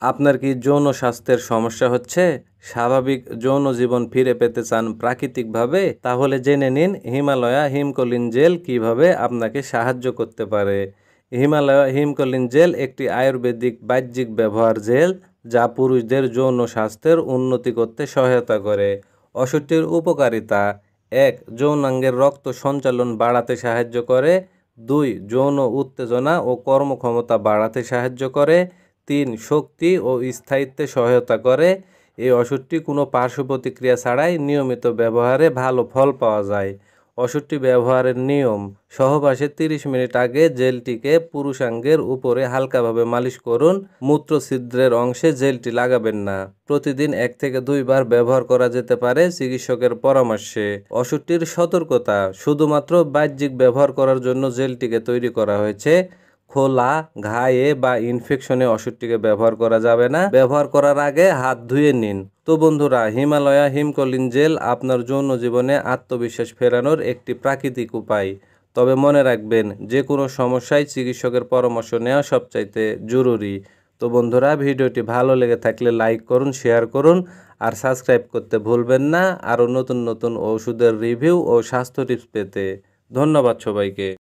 আপনার কি যৌন স্বাস্থ্যের সমস্যা হচ্ছে? স্বাভাবিক যৌন জীবন ফিরে পেতে চান প্রাকৃতিকভাবে? তাহলে জেনে নিন হিমালয়া হিমকলিন জেল কিভাবে আপনাকে সাহায্য করতে পারে। হিমালয়া হিমকলিন জেল একটি আয়ুর্বেদিক বাহ্যিক ব্যবহার জেল যা পুরুষদের যৌন স্বাস্থ্যের উন্নতি করতে সহায়তা করে। ওষুধটির উপকারিতা: ১. যৌনাঙ্গের রক্ত সঞ্চালন বাড়াতে সাহায্য করে। ২. যৌন উত্তেজনা ও কর্মক্ষমতা বাড়াতে সাহায্য করে। ৩. শক্তি ও স্থায়িত্বে সহায়তা করে। এই ওষুধটি কোনো পার্শ্ব প্রতিক্রিয়া ছাড়াই নিয়মিত ব্যবহারে ভালো ফল পাওয়া যায়। ওষুধটি ব্যবহারের নিয়ম: সহবাসের 30 মিনিট আগে জেলটিকে পুরুষাঙ্গের উপরে হালকাভাবে মালিশ করুন। মূত্রছিদ্রের অংশে জেলটি লাগাবেন না। প্রতিদিন 1 থেকে 2 বার ব্যবহার করা যেতে পারে চিকিৎসকের পরামর্শে। ওষুধটির সতর্কতা: শুধুমাত্র বাহ্যিক ব্যবহার করার জন্য জেলটিকে তৈরি করা হয়েছে। খোলা ঘায়ে বা ইনফেকশনে ওষুধটিকে ব্যবহার করা যাবে না। ব্যবহার করার আগে হাত ধুয়ে নিন। তো বন্ধুরা, হিমালয়া হিমকলিন জেল আপনার যৌন জীবনে আত্মবিশ্বাস ফেরানোর একটি প্রাকৃতিক উপায়। তবে মনে রাখবেন, যে কোনো সমস্যায় চিকিৎসকের পরামর্শ নেওয়া সবচাইতে জরুরি। তো বন্ধুরা, ভিডিওটি ভালো লেগে থাকলে লাইক করুন, শেয়ার করুন আর সাবস্ক্রাইব করতে ভুলবেন না আরও নতুন নতুন ওষুধের রিভিউ ও স্বাস্থ্য টিপস পেতে। ধন্যবাদ সবাইকে।